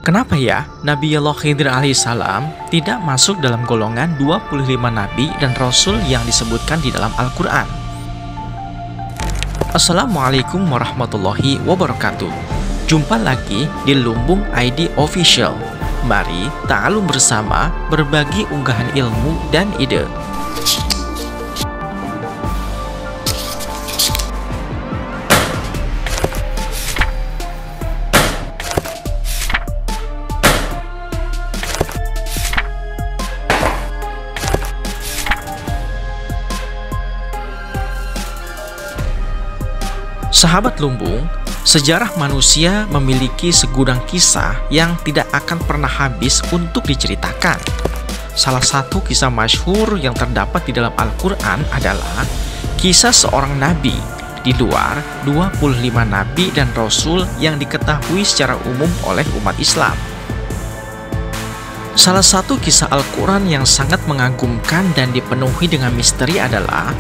Kenapa ya Nabiullah Khidir alaihissalam tidak masuk dalam golongan 25 nabi dan rasul yang disebutkan di dalam Al-Quran? Assalamualaikum warahmatullahi wabarakatuh. Jumpa lagi di Lumbung ID Official. Mari ta'alum bersama, berbagi unggahan ilmu dan ide. Sahabat Lumbung, sejarah manusia memiliki segudang kisah yang tidak akan pernah habis untuk diceritakan. Salah satu kisah masyhur yang terdapat di dalam Al-Quran adalah kisah seorang nabi di luar 25 nabi dan rasul yang diketahui secara umum oleh umat Islam. Salah satu kisah Al-Quran yang sangat mengagumkan dan dipenuhi dengan misteri adalah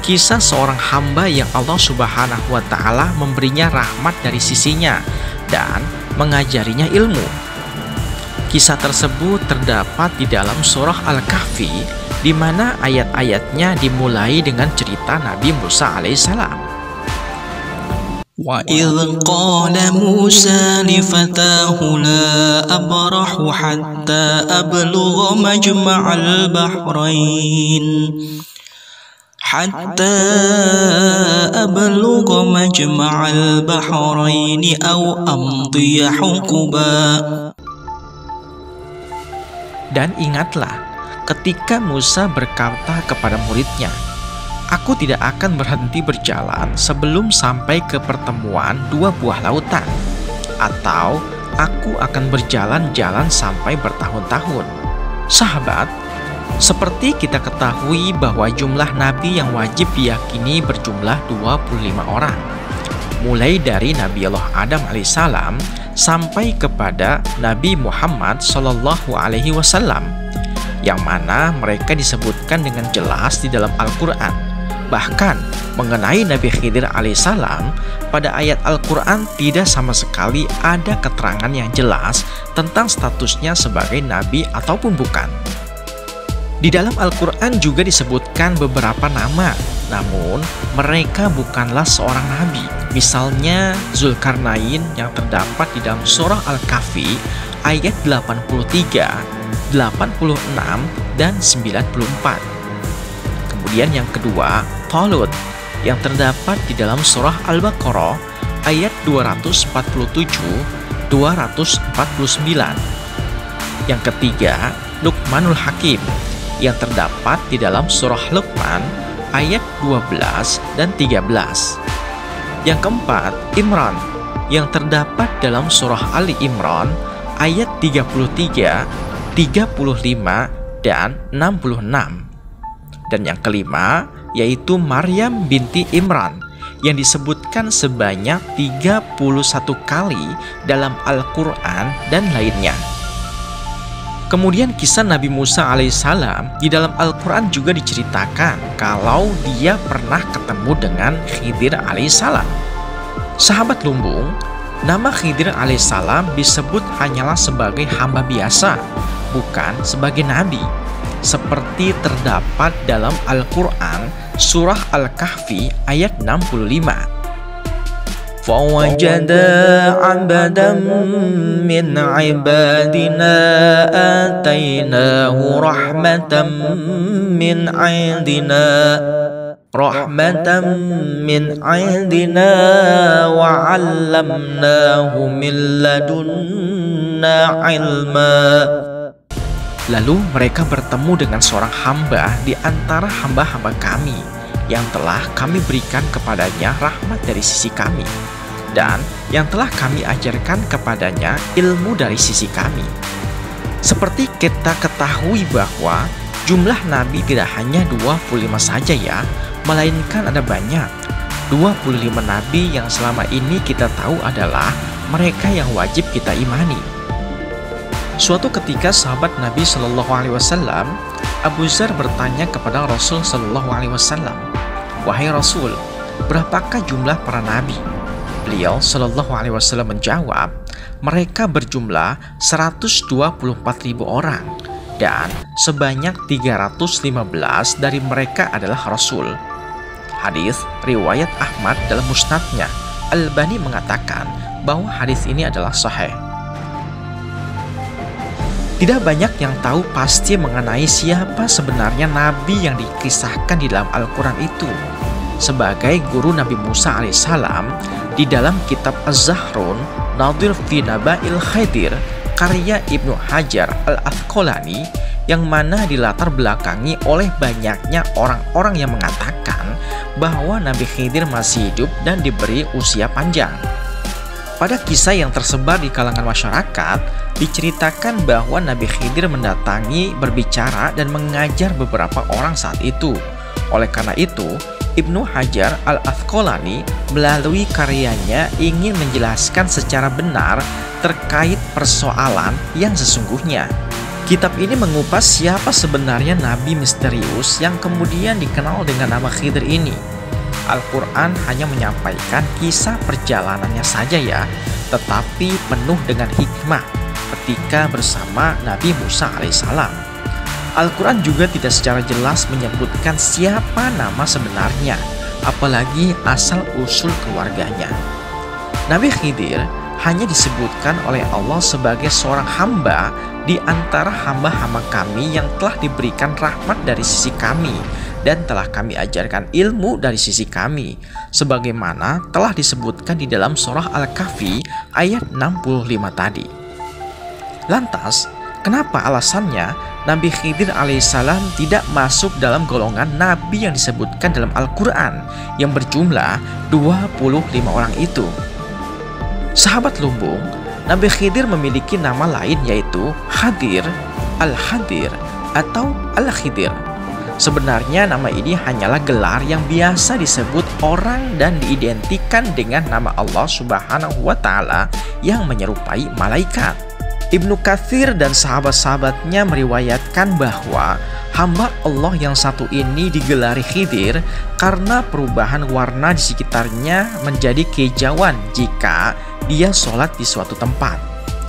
kisah seorang hamba yang Allah Subhanahu wa Ta'ala memberinya rahmat dari sisinya dan mengajarinya ilmu. Kisah tersebut terdapat di dalam surah Al-Kahfi, di mana ayat-ayatnya dimulai dengan cerita Nabi Musa alaihissalam. وَإِذْ قَالَ مُوسَى لِفَتَاهُ لَا أَبْرَحُ حَتَّى أَبْلُغَ مَجْمَعَ الْبَحْرَيْنِ أَوْ أَمْضِيَ حُقُبًا. Dan ingatlah ketika Musa berkata kepada muridnya, "Aku tidak akan berhenti berjalan sebelum sampai ke pertemuan dua buah lautan," atau "Aku akan berjalan-jalan sampai bertahun-tahun." Sahabat, seperti kita ketahui bahwa jumlah nabi yang wajib diyakini berjumlah 25 orang, mulai dari Nabiullah Adam alaihissalam sampai kepada Nabi Muhammad sallallahu alaihi wasallam, yang mana mereka disebutkan dengan jelas di dalam Al-Quran. Bahkan mengenai Nabi Khidir alaihissalam, pada ayat Al-Quran tidak sama sekali ada keterangan yang jelas tentang statusnya sebagai nabi ataupun bukan. Di dalam Al-Quran juga disebutkan beberapa nama, namun mereka bukanlah seorang nabi. Misalnya Zulkarnain yang terdapat di dalam surah Al-Kahfi ayat 83, 86, dan 94. Kemudian yang kedua, Talut yang terdapat di dalam surah Al-Baqarah ayat 247, 249. Yang ketiga, Luqmanul Hakim yang terdapat di dalam surah Luqman ayat 12 dan 13. Yang keempat, Imran yang terdapat dalam surah Ali Imran ayat 33, 35, dan 66. Dan yang kelima yaitu Maryam binti Imran yang disebutkan sebanyak 31 kali dalam Al-Quran dan lainnya. Kemudian kisah Nabi Musa alaihissalam di dalam Al-Quran juga diceritakan kalau dia pernah ketemu dengan Khidir alaihissalam. Sahabat Lumbung, nama Khidir alaihissalam disebut hanyalah sebagai hamba biasa, bukan sebagai nabi, seperti terdapat dalam Al-Quran surah Al-Kahfi ayat 65. فَوَجَدَ عَبْدًا مِّنْ عِبَادِنَا آتَيْنَاهُ رَحْمَةً مِّنْ عِندِنَا وَعَلَّمْنَاهُ مِنْ لَدُنَّا عِلْمًا. Lalu mereka bertemu dengan seorang hamba di antara hamba-hamba kami yang telah kami berikan kepadanya rahmat dari sisi kami, dan yang telah kami ajarkan kepadanya ilmu dari sisi kami. Seperti kita ketahui bahwa jumlah nabi tidak hanya 25 saja ya, melainkan ada banyak. 25 nabi yang selama ini kita tahu adalah mereka yang wajib kita imani. Suatu ketika sahabat Nabi Shallallahu Alaihi Wasallam, Abu Dzar bertanya kepada Rasul Shallallahu Alaihi Wasallam, "Wahai Rasul, berapakah jumlah para nabi?" Beliau Shallallahu Alaihi Wasallam menjawab, mereka berjumlah 124.000 orang dan sebanyak 315 dari mereka adalah Rasul. Hadis riwayat Ahmad dalam musnadnya. Al-Albani mengatakan bahwa hadis ini adalah sahih. Tidak banyak yang tahu pasti mengenai siapa sebenarnya Nabi yang dikisahkan di dalam Al-Quran itu. Sebagai guru Nabi Musa alaihissalam, di dalam kitab Az-Zahrun Nadhir fi Naba'il Khidir karya Ibnu Hajar Al-Asqalani, yang mana dilatar belakangi oleh banyaknya orang-orang yang mengatakan bahwa Nabi Khidir masih hidup dan diberi usia panjang. Pada kisah yang tersebar di kalangan masyarakat, diceritakan bahwa Nabi Khidir mendatangi, berbicara, dan mengajar beberapa orang saat itu. Oleh karena itu, Ibnu Hajar Al-Asqalani melalui karyanya ingin menjelaskan secara benar terkait persoalan yang sesungguhnya. Kitab ini mengupas siapa sebenarnya Nabi misterius yang kemudian dikenal dengan nama Khidir ini. Al-Quran hanya menyampaikan kisah perjalanannya saja ya, tetapi penuh dengan hikmah ketika bersama Nabi Musa alaihissalam. Al-Quran juga tidak secara jelas menyebutkan siapa nama sebenarnya, apalagi asal-usul keluarganya. Nabi Khidir hanya disebutkan oleh Allah sebagai seorang hamba di antara hamba-hamba kami yang telah diberikan rahmat dari sisi kami dan telah kami ajarkan ilmu dari sisi kami, sebagaimana telah disebutkan di dalam surah Al-Kahfi ayat 65 tadi. Lantas, kenapa alasannya Nabi Khidir alaihissalam tidak masuk dalam golongan nabi yang disebutkan dalam Al-Quran yang berjumlah 25 orang itu? Sahabat lumbung, Nabi Khidir memiliki nama lain yaitu Hadir, Al-Hadir, atau Al-Khidir. Sebenarnya nama ini hanyalah gelar yang biasa disebut orang dan diidentikan dengan nama Allah Subhanahu wa Ta'ala yang menyerupai malaikat. Ibnu Katsir dan sahabat-sahabatnya meriwayatkan bahwa hamba Allah yang satu ini digelari Khidir karena perubahan warna di sekitarnya menjadi kehijauan jika dia sholat di suatu tempat.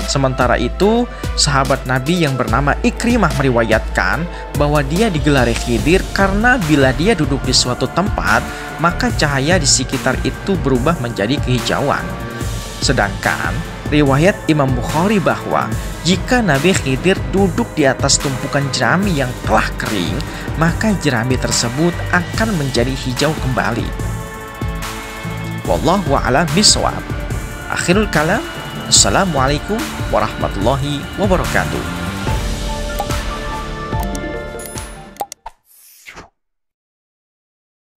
Sementara itu, sahabat Nabi yang bernama Ikrimah meriwayatkan bahwa dia digelari Khidir karena bila dia duduk di suatu tempat, maka cahaya di sekitar itu berubah menjadi kehijauan. Sedangkan riwayat Imam Bukhari bahwa jika Nabi Khidir duduk di atas tumpukan jerami yang telah kering, maka jerami tersebut akan menjadi hijau kembali. Wallahu a'lam bishawab. Akhirul kalam. Assalamualaikum warahmatullahi wabarakatuh.